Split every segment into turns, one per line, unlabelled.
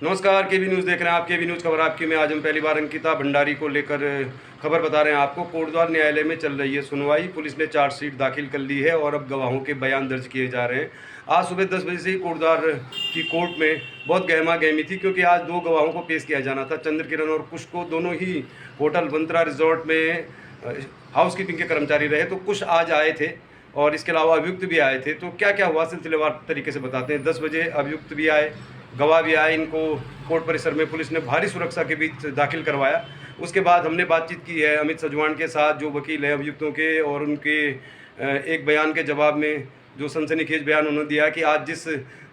नमस्कार, केबी न्यूज़ देख रहे हैं आप। केबी न्यूज़ खबर आपकी में आज हम पहली बार अंकिता भंडारी को लेकर खबर बता रहे हैं आपको। कोटद्वार न्यायालय में चल रही है सुनवाई। पुलिस ने चार्जशीट दाखिल कर ली है और अब गवाहों के बयान दर्ज किए जा रहे हैं। आज सुबह 10 बजे से ही कोटद्वार की कोर्ट में बहुत गहमा गहमी थी, क्योंकि आज दो गवाहों को पेश किया जाना था। चंद्र किरण और कुश को, दोनों ही होटल बंतरा रिजॉर्ट में हाउस कीपिंग के कर्मचारी रहे। तो कुश आज आए थे और इसके अलावा अभियुक्त भी आए थे। तो क्या क्या हुआ सिलसिलेवार तरीके से बताते हैं। 10 बजे अभियुक्त भी आए, गवाह भी आए। इनको कोर्ट परिसर में पुलिस ने भारी सुरक्षा के बीच दाखिल करवाया। उसके बाद हमने बातचीत की है अमित सजवान के साथ, जो वकील हैं अभियुक्तों के, और उनके एक बयान के जवाब में जो सनसनीखेज बयान उन्होंने दिया कि आज जिस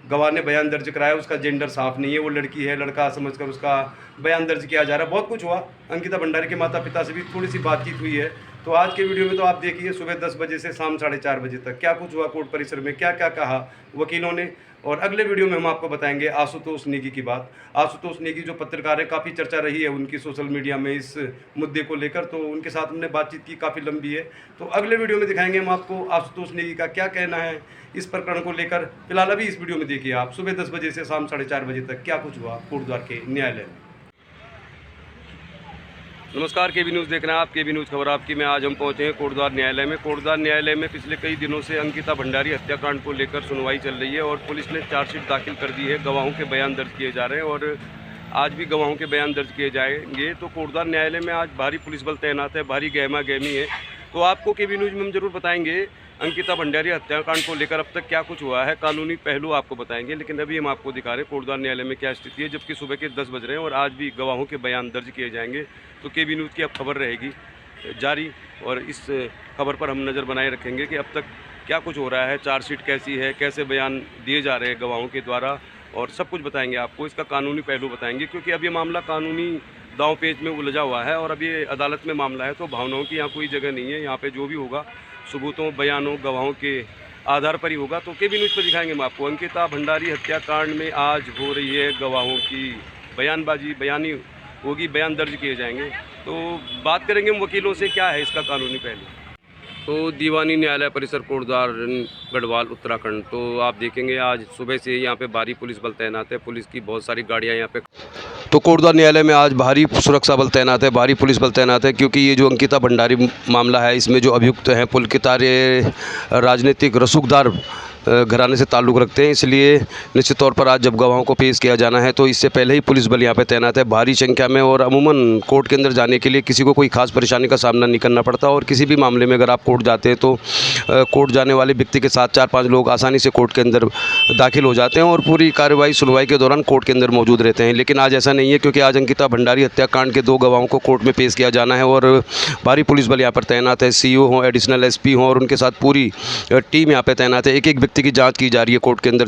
गवाह ने बयान दर्ज कराया उसका जेंडर साफ नहीं है, वो लड़की है, लड़का समझकर उसका बयान दर्ज किया जा रहा है। बहुत कुछ हुआ। अंकिता भंडारी के माता पिता से भी थोड़ी सी बातचीत हुई है। तो आज के वीडियो में तो आप देखिए सुबह 10 बजे से शाम 4:30 बजे तक क्या कुछ हुआ कोर्ट परिसर में, क्या क्या कहा वकीलों ने। और अगले वीडियो में हम आपको बताएंगे आशुतोष नेगी की बात। आशुतोष नेगी जो पत्रकार है, काफ़ी चर्चा रही है उनकी सोशल मीडिया में इस मुद्दे को लेकर। तो उनके साथ हमने बातचीत की, काफ़ी लंबी है। तो अगले वीडियो में दिखाएंगे हम आपको आशुतोष नेगी का क्या कहना है इस प्रकरण को लेकर। फिलहाल अभी इस वीडियो में देखिए आप सुबह 10 बजे से शाम 4:30 बजे तक क्या कुछ हुआ कोटद्वार के न्यायालय में। नमस्कार, केबी न्यूज़ देख रहे हैं आप। केबी न्यूज़ खबर आपकी में आज हम पहुंचे हैं कोटद्वार न्यायालय में। कोटद्वार न्यायालय में पिछले कई दिनों से अंकिता भंडारी हत्याकांड को लेकर सुनवाई चल रही है और पुलिस ने चार्जशीट दाखिल कर दी है। गवाहों के बयान दर्ज किए जा रहे हैं और आज भी गवाहों के बयान दर्ज किए जाएंगे। तो कोटद्वार न्यायालय में आज भारी पुलिस बल तैनात है, भारी गहमा गहमी है। तो आपको केबी न्यूज़ में हम जरूर बताएंगे अंकिता भंडारी हत्याकांड को लेकर अब तक क्या कुछ हुआ है, कानूनी पहलू आपको बताएंगे। लेकिन अभी हम आपको दिखा रहे हैं कोटद्वार न्यायालय में क्या स्थिति है, जबकि सुबह के 10 बज रहे हैं और आज भी गवाहों के बयान दर्ज किए जाएंगे। तो केबी न्यूज़ की अब खबर रहेगी जारी और इस खबर पर हम नज़र बनाए रखेंगे कि अब तक क्या कुछ हो रहा है, चार्जशीट कैसी है, कैसे बयान दिए जा रहे हैं गवाहों के द्वारा, और सब कुछ बताएंगे आपको। इसका कानूनी पहलू बताएंगे, क्योंकि अब ये मामला कानूनी दांव पेच में उलझा हुआ है और अब ये अदालत में मामला है। तो भावनाओं की यहाँ कोई जगह नहीं है। यहाँ पे जो भी होगा सबूतों, बयानों, गवाहों के आधार पर ही होगा। तो केबी न्यूज़ पर दिखाएंगे हम आपको। अंकिता भंडारी हत्याकांड में आज हो रही है गवाहों की बयानबाजी, बयानी होगी, बयान दर्ज किए जाएंगे। तो बात करेंगे हम वकीलों से क्या है इसका कानूनी पहलू। तो दीवानी न्यायालय परिसर कोटद्वार गढ़वाल उत्तराखंड। तो आप देखेंगे आज सुबह से यहाँ पे भारी पुलिस बल तैनात है। पुलिस की बहुत सारी गाड़ियाँ यहाँ पे। तो कोटद्वार न्यायालय में आज भारी सुरक्षा बल तैनात है, भारी पुलिस बल तैनात है, क्योंकि ये जो अंकिता भंडारी मामला है, इसमें जो अभियुक्त हैं पुलकितार राजनीतिक रसूखदार घराने से ताल्लुक़ रखते हैं। इसलिए निश्चित तौर पर आज जब गवाहों को पेश किया जाना है तो इससे पहले ही पुलिस बल यहाँ पे तैनात है भारी संख्या में। और अमूमन कोर्ट के अंदर जाने के लिए किसी को कोई खास परेशानी का सामना नहीं करना पड़ता। और किसी भी मामले में अगर आप कोर्ट जाते हैं तो कोर्ट जाने वाले व्यक्ति के साथ 4-5 लोग आसानी से कोर्ट के अंदर दाखिल हो जाते हैं और पूरी कार्रवाई सुनवाई के दौरान कोर्ट के अंदर मौजूद रहते हैं। लेकिन आज ऐसा नहीं है, क्योंकि आज अंकिता भंडारी हत्याकांड के 2 गवाहों को कोर्ट में पेश किया जाना है और भारी पुलिस बल यहाँ पर तैनात है। CO हों, एडिशनल SP हों, और उनके साथ पूरी टीम यहाँ पर तैनात है। एक एक व्यक्ति की जाँच की जा रही है कोर्ट के अंदर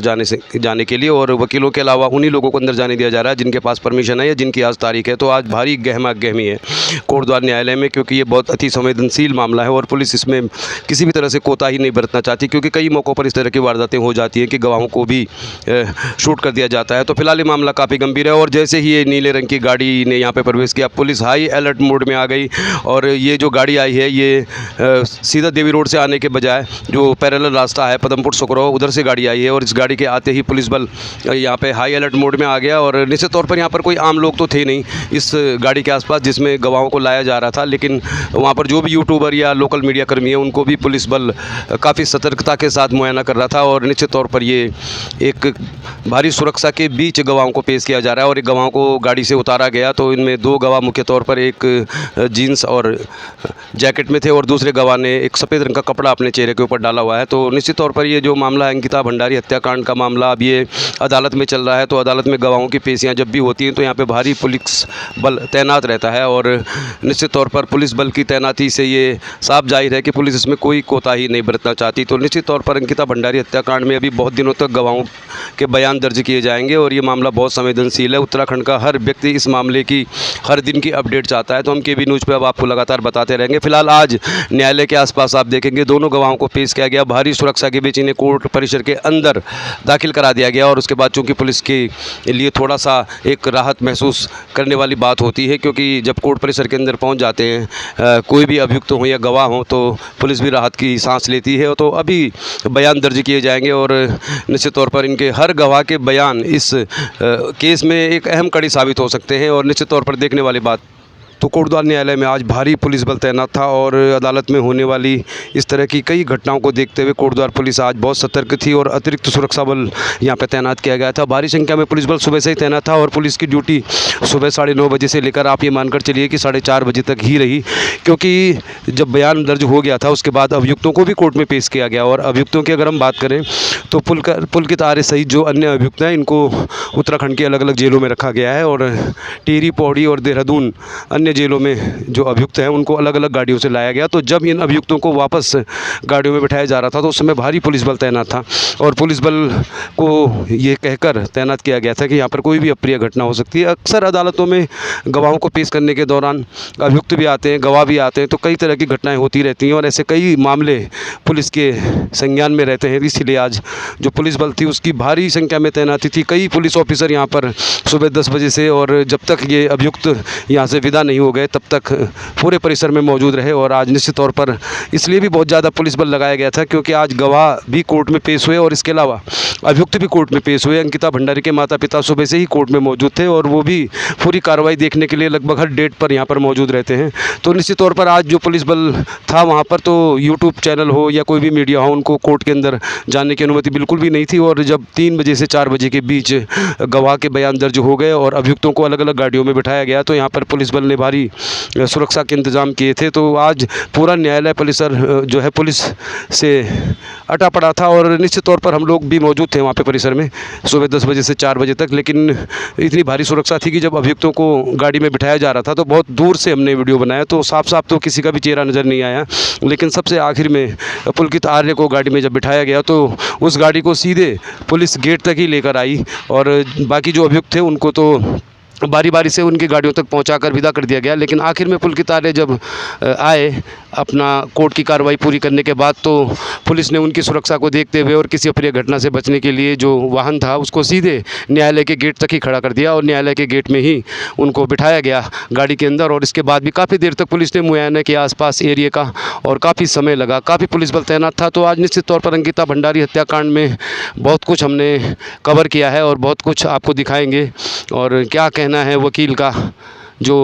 जाने के लिए, और वकीलों के अलावा उन्हीं लोगों को अंदर जाने दिया जा रहा है जिनके पास परमिशन है या जिनकी आज तारीख है। तो आज भारी गहमा गहमी है कोटद्वार न्यायालय में, क्योंकि ये बहुत अति संवेदनशील मामला है और पुलिस इसमें किसी भी तरह से कोताही नहीं बरतना चाहती, क्योंकि कई मौक़ों पर इस तरह की वारदातें हो जाती हैं कि गवाहों को भी शूट कर दिया जाता है। तो फिलहाल ये मामला काफ़ी गंभीर है और जैसे ही ये नीले रंग की गाड़ी ने यहाँ पर प्रवेश किया, पुलिस हाई अलर्ट मोड में आ गई। और ये जो गाड़ी आई है ये सीधा देवी रोड से आने के बजाय जो पैरेलल रास्ता है पदमपुर सुकरो, उधर से गाड़ी आई है और इस गाड़ी के आते ही पुलिस बल यहाँ पे हाई अलर्ट मोड में आ गया। और निश्चित तौर पर यहाँ पर कोई आम लोग तो थे नहीं इस गाड़ी के आसपास जिसमें गवाहों को लाया जा रहा था, लेकिन वहाँ पर जो भी यूट्यूबर या लोकल मीडिया कर्मी है उनको भी पुलिस बल काफ़ी सतर्कता के साथ मुआयना कर रहा था। और निश्चित तौर पर ये एक भारी सुरक्षा के बीच गवाहों को पेश किया जा रहा है और एक गवाहों को गाड़ी से उतारा गया। तो इनमें 2 गवाह मुख्य तौर पर एक जीन्स और जैकेट में थे और दूसरे गवाह ने एक सफ़ेद रंग का कपड़ा अपने चेहरे के ऊपर डाला हुआ है। तो निश्चित तौर पर ये जो मामला है अंकिता भंडारी हत्याकांड का मामला, अब ये अदालत में चल रहा है। तो अदालत में गवाहों की पेशियां जब भी होती हैं तो यहाँ पे भारी पुलिस बल तैनात रहता है और निश्चित तौर पर पुलिस बल की तैनाती से ये साफ जाहिर है कि पुलिस इसमें कोई कोताही नहीं बरतना चाहती। तो निश्चित तौर पर अंकिता भंडारी हत्याकांड में अभी बहुत दिनों तक गवाहों के बयान दर्ज किए जाएंगे और ये मामला बहुत संवेदनशील है। उत्तराखंड का हर व्यक्ति इस मामले की हर दिन की अपडेट चाहता है, तो हम केबी न्यूज़ पर अब आपको लगातार बताते रहेंगे। फिलहाल आज न्यायालय के आसपास आप देखेंगे दोनों गवाहों को पेश किया गया, भारी सुरक्षा के बीच इन्हें कोर्ट कोर्ट परिसर के अंदर दाखिल करा दिया गया। और उसके बाद चूँकि पुलिस के लिए थोड़ा सा एक राहत महसूस करने वाली बात होती है, क्योंकि जब कोर्ट परिसर के अंदर पहुंच जाते हैं कोई भी अभियुक्त हो या गवाह हो तो पुलिस भी राहत की सांस लेती है। तो अभी बयान दर्ज किए जाएंगे और निश्चित तौर पर इनके हर गवाह के बयान इस केस में एक अहम कड़ी साबित हो सकते हैं। और निश्चित तौर पर देखने वाली बात, तो कोटद्वार न्यायालय में आज भारी पुलिस बल तैनात था और अदालत में होने वाली इस तरह की कई घटनाओं को देखते हुए कोटद्वार पुलिस आज बहुत सतर्क थी और अतिरिक्त सुरक्षा बल यहाँ पर तैनात किया गया था। भारी संख्या में पुलिस बल सुबह से ही तैनात था और पुलिस की ड्यूटी सुबह 9:30 बजे से लेकर आप ये मानकर चलिए कि 4:30 बजे तक ही रही, क्योंकि जब बयान दर्ज हो गया था उसके बाद अभियुक्तों को भी कोर्ट में पेश किया गया। और अभियुक्तों की अगर हम बात करें तो पुलकित आर्य सहित जो अन्य अभियुक्त हैं इनको उत्तराखंड की अलग अलग जेलों में रखा गया है और टिहरी, पौड़ी और देहरादून अन्य जेलों में जो अभियुक्त हैं उनको अलग अलग गाड़ियों से लाया गया। तो जब इन अभियुक्तों को वापस गाड़ियों में बिठाया जा रहा था तो उस समय भारी पुलिस बल तैनात था और पुलिस बल को ये कहकर तैनात किया गया था कि यहाँ पर कोई भी अप्रिय घटना हो सकती है। अक्सर अदालतों में गवाहों को पेश करने के दौरान अभियुक्त भी आते हैं, गवाह भी आते हैं, तो कई तरह की घटनाएं होती रहती हैं और ऐसे कई मामले पुलिस के संज्ञान में रहते हैं। इसीलिए आज जो पुलिस बल थी उसकी भारी संख्या में तैनाती थी। कई पुलिस ऑफिसर यहाँ पर सुबह 10 बजे से और जब तक ये अभियुक्त यहाँ से विदा नहीं हो गए तब तक पूरे परिसर में मौजूद रहे। और आज निश्चित तौर पर इसलिए भी बहुत ज़्यादा पुलिस बल लगाया गया था क्योंकि आज गवाह भी कोर्ट में पेश हुए और इसके अलावा अभियुक्त भी कोर्ट में पेश हुए। अंकिता भंडारी के माता पिता सुबह से ही कोर्ट में मौजूद थे और वो भी पूरी कार्रवाई देखने के लिए लगभग हर डेट पर यहाँ पर मौजूद रहते हैं। तो निश्चित तौर पर आज जो पुलिस बल था वहाँ पर, तो यूट्यूब चैनल हो या कोई भी मीडिया हो, उनको कोर्ट के अंदर जाने की अनुमति बिल्कुल भी नहीं थी। और जब 3 बजे से 4 बजे के बीच गवाह के बयान दर्ज हो गए और अभियुक्तों को अलग अलग गाड़ियों में बिठाया गया तो यहाँ पर पुलिस बल ने भारी सुरक्षा के इंतजाम किए थे। तो आज पूरा न्यायालय परिसर जो है पुलिस से अटा पड़ा था और निश्चित तौर पर हम लोग भी मौजूद थे वहाँ पे परिसर में सुबह 10 बजे से 4 बजे तक। लेकिन इतनी भारी सुरक्षा थी कि जब अभियुक्तों को गाड़ी में बिठाया जा रहा था तो बहुत दूर से हमने वीडियो बनाया, तो साफ साफ तो किसी का भी चेहरा नज़र नहीं आया। लेकिन सबसे आखिर में पुलकित आर्य को गाड़ी में जब बिठाया गया तो उस गाड़ी को सीधे पुलिस गेट तक ही लेकर आई और बाकी जो अभियुक्त थे उनको तो बारी बारी से उनकी गाड़ियों तक पहुंचाकर विदा कर दिया गया। लेकिन आखिर में पुलकित आर्य जब आए अपना कोर्ट की कार्रवाई पूरी करने के बाद तो पुलिस ने उनकी सुरक्षा को देखते हुए और किसी अप्रिय घटना से बचने के लिए जो वाहन था उसको सीधे न्यायालय के गेट तक ही खड़ा कर दिया और न्यायालय के गेट में ही उनको बिठाया गया गाड़ी के अंदर। और इसके बाद भी काफ़ी देर तक पुलिस ने मुआयना किया आसपास एरिया का और काफ़ी समय लगा, काफ़ी पुलिस बल तैनात था। तो आज निश्चित तौर पर अंकिता भंडारी हत्याकांड में बहुत कुछ हमने कवर किया है और बहुत कुछ आपको दिखाएंगे। और क्या कहना है वकील का जो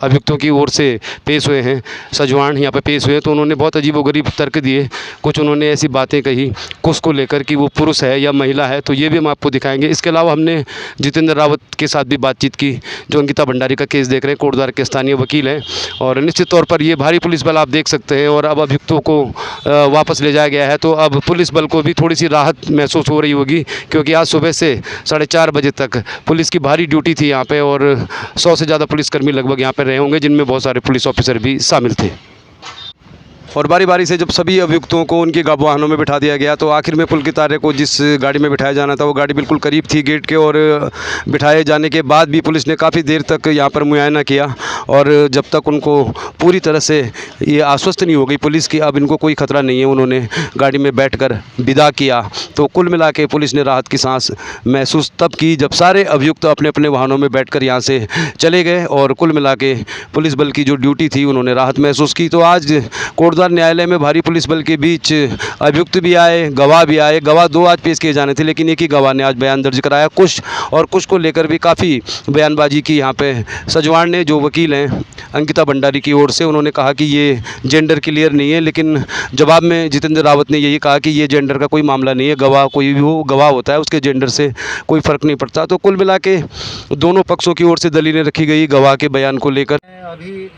अभियुक्तों की ओर से पेश हुए हैं, सजवान यहाँ पे पेश हुए, तो उन्होंने बहुत अजीबोगरीब तर्क दिए। कुछ उन्होंने ऐसी बातें कही कुछ को लेकर कि वो पुरुष है या महिला है, तो ये भी हम आपको दिखाएंगे। इसके अलावा हमने जितेंद्र रावत के साथ भी बातचीत की जो अंकिता भंडारी का केस देख रहे हैं, कोटद्वार के स्थानीय वकील हैं। और निश्चित तौर पर ये भारी पुलिस बल आप देख सकते हैं और अब अभियुक्तों को वापस ले जाया गया है। तो अब पुलिस बल को भी थोड़ी सी राहत महसूस हो रही होगी क्योंकि आज सुबह से 4:30 बजे तक पुलिस की भारी ड्यूटी थी यहाँ पर और 100 से ज़्यादा पुलिसकर्मी लगभग यहाँ पर रहे होंगे जिनमें बहुत सारे पुलिस ऑफिसर भी शामिल थे। और बारी बारी से जब सभी अभियुक्तों को उनके वाहनों में बिठा दिया गया तो आखिर में पुलकित आर्य को जिस गाड़ी में बिठाया जाना था वो गाड़ी बिल्कुल करीब थी गेट के और बिठाए जाने के बाद भी पुलिस ने काफ़ी देर तक यहाँ पर मुआयना किया और जब तक उनको पूरी तरह से ये आश्वस्त नहीं हो गई पुलिस की अब इनको कोई खतरा नहीं है, उन्होंने गाड़ी में बैठकर विदा किया। तो कुल मिला के पुलिस ने राहत की सांस महसूस तब की जब सारे अभियुक्त अपने अपने वाहनों में बैठकर यहाँ से चले गए और कुल मिला के पुलिस बल की जो ड्यूटी थी उन्होंने राहत महसूस की। तो आज कोटद्वार न्यायालय में भारी पुलिस बल के बीच अभियुक्त भी आए, गवाह भी आए। गवाह 2 आज पेश किए जाने थे लेकिन एक ही गवाह ने आज बयान दर्ज कराया। कुछ को लेकर भी काफ़ी बयानबाजी की यहाँ पे सजवान ने, जो वकील हैं अंकिता भंडारी की ओर से, उन्होंने कहा कि ये जेंडर क्लियर नहीं है। लेकिन जवाब में जितेंद्र रावत ने यही कहा कि ये जेंडर का कोई मामला नहीं है, गवाह कोई भी हो गवाह होता है, उसके जेंडर से कोई फ़र्क नहीं पड़ता। तो कुल मिला के दोनों पक्षों की ओर से दलीलें रखी गई गवाह के बयान को लेकर।
अभी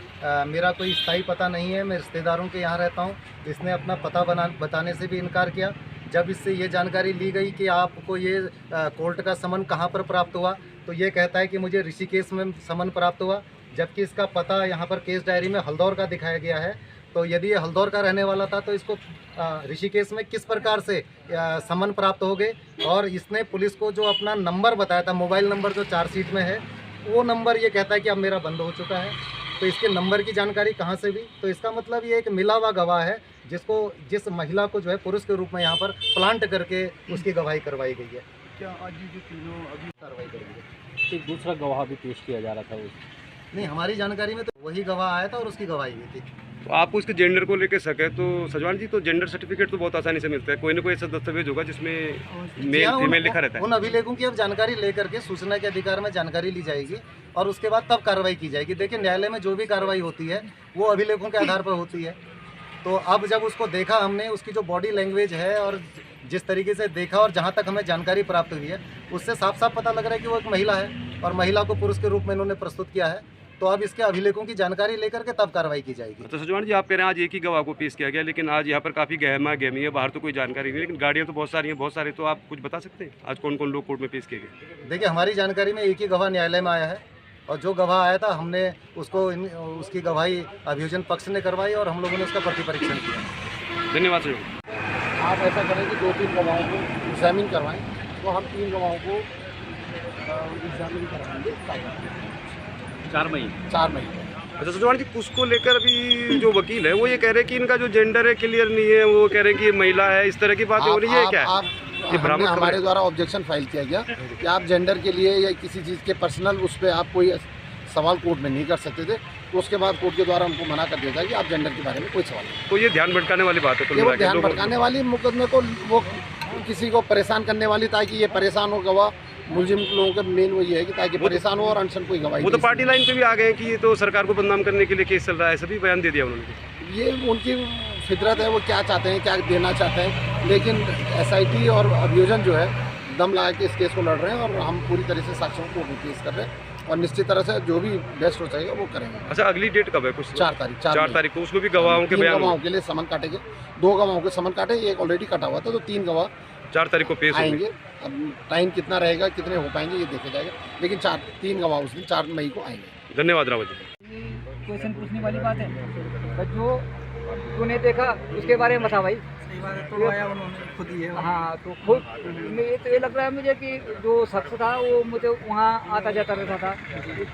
मेरा कोई स्थायी पता नहीं है, मैं रिश्तेदारों के यहाँ रहता हूँ। इसने अपना पता बताने से भी इनकार किया। जब इससे ये जानकारी ली गई कि आपको ये कोर्ट का समन कहाँ पर प्राप्त हुआ तो ये कहता है कि मुझे ऋषिकेश में समन प्राप्त हुआ, जबकि इसका पता यहाँ पर केस डायरी में हल्दौर का दिखाया गया है। तो यदि ये हल्दौर का रहने वाला था तो इसको ऋषिकेश में किस प्रकार से समन प्राप्त हो गए। और इसने पुलिस को जो अपना नंबर बताया था, मोबाइल नंबर जो चार्जशीट में है, वो नंबर ये कहता है कि अब मेरा बंद हो चुका है। तो इसके नंबर की जानकारी कहाँ से भी, तो इसका मतलब ये एक मिला हुआ गवाह है जिस महिला को जो है पुरुष के रूप में यहाँ पर प्लांट करके उसकी गवाही करवाई गई है।
क्या आज ये जो तीनों अभी
कार्रवाई करी गई।
एक दूसरा गवाह भी पेश किया जा रहा था
नहीं, हमारी जानकारी में तो वही गवाह आया था और उसकी गवाही हुई थी।
तो आपको इसके जेंडर को लेकर शक है तो सजवान जी, तो जेंडर सर्टिफिकेट तो बहुत आसानी से मिलता है, कोई ना कोई ऐसा दस्तावेज होगा जिसमें मेल
हाँ,
फीमेल लिखा रहता है।
उन अभिलेखों की अब जानकारी लेकर के सूचना के अधिकार में जानकारी ली जाएगी और उसके बाद तब कार्रवाई की जाएगी। देखिए, न्यायालय में जो भी कार्रवाई होती है वो अभिलेखों के आधार पर होती है। तो अब जब उसको देखा हमने, उसकी जो बॉडी लैंग्वेज है और जिस तरीके से देखा और जहाँ तक हमें जानकारी प्राप्त हुई है उससे साफ साफ पता लग रहा है कि वो एक महिला है और महिला को पुरुष के रूप में इन्होंने प्रस्तुत किया है। तो अब इसके अभिलेखों की जानकारी लेकर के तब कार्रवाई की जाएगी।
तो सजवान जी, आप कह रहे हैं आज एक ही गवाह को पेश किया गया, लेकिन आज यहाँ पर काफ़ी गहमा गहमी है, बाहर तो कोई जानकारी नहीं, लेकिन गाड़ियाँ तो बहुत सारी हैं, बहुत सारे, तो आप कुछ बता सकते हैं आज कौन कौन लोग कोर्ट में पेश किए गए?
देखिए, हमारी जानकारी में एक ही गवाह न्यायालय में आया है और जो गवाह आया था हमने उसकी गवाही अभियोजन पक्ष ने करवाई और हम लोगों ने उसका प्रतिपरीक्षण किया।
धन्यवाद सजवान।
आप ऐसा करें कि 2-3 गवाहों को एग्जामिन करवाएं, तो हम 3 गवाहों को एग्जामिन करवाएंगे
4 मई
4 मई।
अच्छा सजवान जी, उसको लेकर भी जो वकील है वो ये कह रहे हैं कि इनका जो जेंडर है क्लियर नहीं है, वो कह रहे हैं कि ये महिला है, इस तरह की बातें हो रही है। क्या ये भ्रामक
हमारे द्वारा ऑब्जेक्शन फाइल किया गया कि आप जेंडर के लिए या किसी चीज़ के पर्सनल उस पर आप कोई सवाल कोर्ट में नहीं कर सकते थे, तो उसके बाद कोर्ट के द्वारा हमको मना कर दिया था कि आप जेंडर के बारे में कोई सवाल नहीं।
तो ये ध्यान भटकाने वाली बात है,
ये वो ध्यान भटकाने वाली मुकदमे को वो किसी को परेशान करने वाली, ताकि ये परेशान हो गवाह मुलजिम लोगों का मेन वही है कि ताकि परेशान हो और अनशन कोई गवाही।
वो तो पार्टी लाइन पे भी आ गए कि ये तो सरकार को बदनाम करने के लिए केस चल रहा है, ऐसा भी बयान दे दिया उन्होंने।
ये उनकी फितरत है, वो क्या चाहते हैं, क्या देना चाहते हैं, लेकिन SIT और अभियोजन जो है दम लगा के इस केस को लड़ रहे हैं और हम पूरी तरह से साक्ष्यों को पेश कर रहे हैं और निश्चित तरह से जो भी बेस्ट हो सकेगा वो करेंगे।
अच्छा, अगली डेट कब है? कुछ
4 तारीख
4 तारीख को उसको भी गवाहों के बयान,
गवाहों के लिए समन काटेंगे। 2 गवाहों के समन काटे, एक ऑलरेडी कटा हुआ था, तो 3 गवाह
4 तारीख को पेश
आएंगे। अब टाइम कितना रहेगा, कितने हो पाएंगे, ये देखा जाएगा, लेकिन 3 गवाह उस दिन 4 मई को आएंगे।
धन्यवाद रावत जी।
क्वेश्चन पूछने वाली बात है, बस जो तूने देखा उसके बारे में बता भाई।
तो आया उन्होंने खुद ही है।
हाँ, तो खुद तो ये लग रहा है मुझे कि जो शख्स था वो मुझे वहाँ आता जाता रहता था,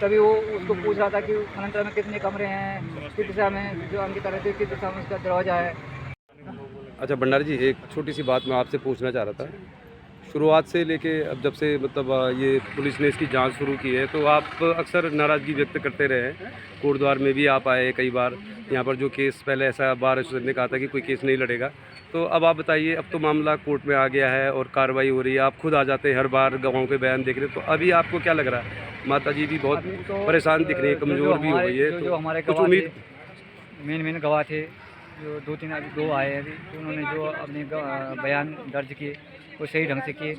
तभी वो उसको पूछ रहा था कि अनंतपुर में कितने कमरे हैं, किस दिशा में जो अंकिता रहती है किस दिशा में उसका दरवाजा है।
अच्छा भंडारी जी, एक छोटी सी बात मैं आपसे पूछना चाह रहा था। शुरुआत से लेके अब जब से मतलब ये पुलिस ने इसकी जांच शुरू की है, तो आप अक्सर नाराज़गी व्यक्त करते रहे हैं, कोटद्वार में भी आप आए कई बार, यहाँ पर जो केस पहले ऐसा बार एसोसिएशन ने कहा था कि कोई केस नहीं लड़ेगा, तो अब आप बताइए, अब तो मामला कोर्ट में आ गया है और कार्रवाई हो रही है, आप खुद आ जाते हैं हर बार गवाहों के बयान देख रहे हैं, तो अभी आपको क्या लग रहा है? माता जी भी बहुत परेशान दिख रही है, कमज़ोर भी हो गई है,
जो हमारे
कुछ उम्मीद?
मेन गवाह थे जो 2-3 अभी 2 आए हैं अभी, तो उन्होंने जो अपने बयान दर्ज किए वो सही ढंग से किए,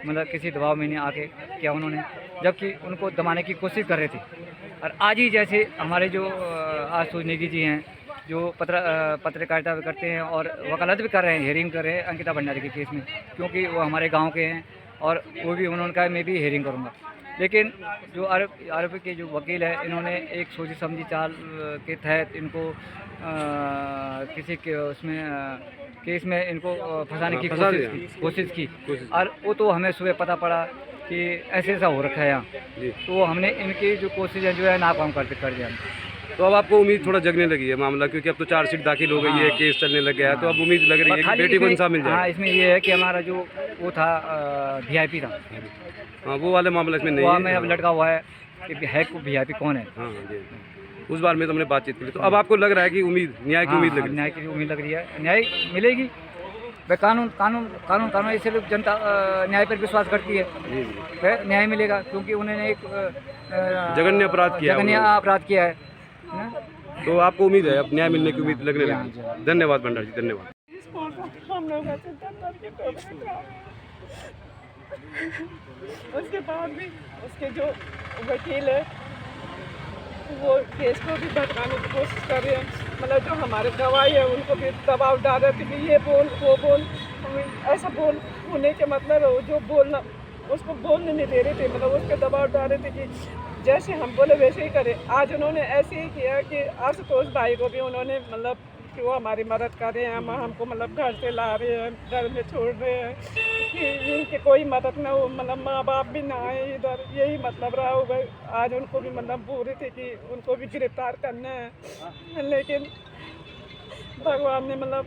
मतलब किसी दबाव में नहीं आके किया उन्होंने, जबकि उनको दबाने की कोशिश कर रहे थे। और आज ही जैसे हमारे जो आशुतोष नेगी जी हैं जो पत्रकारिता भी करते हैं और वकालत भी कर रहे हैं, हेयरिंग कर रहे हैं अंकिता भंडारी के केस में, क्योंकि वो हमारे गांव के हैं और वो भी उन्होंने कहा मैं भी हेयरिंग करूंगा। लेकिन जो आरोपी के जो वकील है, इन्होंने एक सोची समझी चाल के तहत इनको किसी के उसमें केस में इनको फंसाने की कोशिश की और वो तो हमें सुबह पता पड़ा कि ऐसे ऐसा हो रखा है यहाँ, तो हमने इनकी जो कोशिश है जो है नाकाम कर दिया।
तो अब आपको उम्मीद थोड़ा जगने लगी है मामला, क्योंकि अब तो चार्जशीट दाखिल हो गई है, केस चलने लग गया है, तो अब उम्मीद लग रही है कि बेटी को इंसाफ मिल जाए।
हाँ, इसमें ये है कि हमारा जो वो था VIP था,
हाँ, वो वाले मामला इसमें नहीं
है। अब लड़का हुआ है कि VIP कौन है,
हाँ जी, उस बार में तो हमने बातचीत की। तो अब आपको लग रहा है कि उम्मीद, न्याय की उम्मीद लग रही है?
न्याय की उम्मीद लग रही है, न्याय मिलेगी। कानून इसलिए जनता न्याय पर विश्वास करती है, न्याय मिलेगा, क्योंकि उन्होंने एक
जघन्य अपराध
किया है।
तो आपको उम्मीद है, अब न्याय मिलने की उम्मीद लगने लगी। धन्यवाद भंडारी जी, धन्यवाद।
उसके बाद भी उसके जो वकील है वो केस को भी भटकाने की कोशिश कर रहे हैं, मतलब जो हमारे गवाही है उनको भी दबाव डाल रहे थे कि ये बोल वो बोल, ऐसा बोल होने के मतलब जो बोलना उसको बोलने नहीं दे रहे थे, मतलब उसके दबाव डाल रहे थे कि जैसे हम बोले वैसे ही करें। आज उन्होंने ऐसे ही किया कि आशुतोष भाई को भी उन्होंने मतलब कि वो हमारी मदद कर रहे हैं, हमको मतलब घर से ला रहे हैं, घर में छोड़ रहे हैं कि इनकी कोई मदद ना हो, मतलब माँ बाप भी ना आए इधर, यही मतलब रहा होगा। आज उनको भी मतलब बोल रहे थे कि उनको भी गिरफ्तार करना है, लेकिन भगवान ने मतलब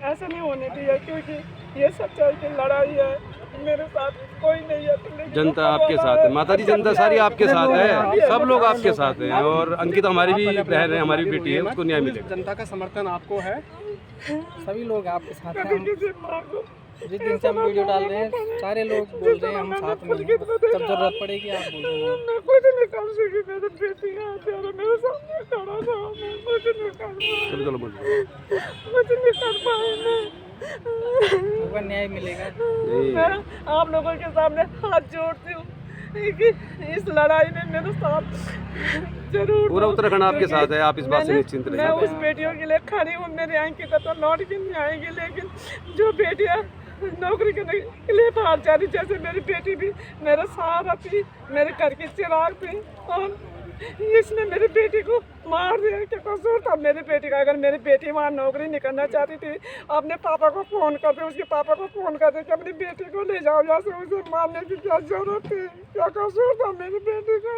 ऐसा नहीं होने दिया, क्योंकि ये सच्चाई की लड़ाई है, मेरे साथ कोई नहीं है। लेकिन
जनता आपके साथ है माता जी, जनता सारी आपके साथ है, सब लोग आपके साथ हैं। और अंकिता हमारी भी बहन है, हमारी भी बेटी है, उसको न्याय मिलेगा।
जनता का समर्थन आपको है, सभी लोग आपके साथ हैं।
कभी किसी माँ को
जिस दिन से हम वीडियो डाल रहे हैं सारे लोग बोल रहे हैं हम साथ में हैं। जब जरूरत पड़ेगी आप बोल रहे हैं।
मैं कुछ नहीं कर सकी, मेरी बेटी है तेरा मेरे सामने खड़ा था, मैं कुछ नहीं कर पाई,
चलो बोलो।
कुछ नहीं कर पाई मैं।
होगा न्याय मिलेगा।
मैं आप लोगों के सामने हाथ जोड़ती हूँ कि इस लड़ाई में मेरे साथ जरूर
पूरा उत्तराखंड आपके साथ है, आप इस बात से निश्चिंत
मैं
रहिए।
उस बेटियों के लिए खड़ी हूँ। मेरी अंकिता तो लौट के नहीं आएगी, लेकिन जो बेटियाँ नौकरी करने के लिए बाहर जा रही, जैसे मेरी बेटी भी मेरा सहारा थी, मेरे घर की चिराग थी, और इसने मेरी बेटी को मार दिया। क्या कसूर था मेरी बेटी का? अगर मेरी बेटी वहाँ नौकरी नहीं करना चाहती थी, अपने पापा को फ़ोन कर दे, उसके पापा को फ़ोन कर दे कि अपनी बेटी को ले जाओ यहाँ से, उसे मारने की क्या जरूरत थी? क्या कसूर था मेरी बेटी का?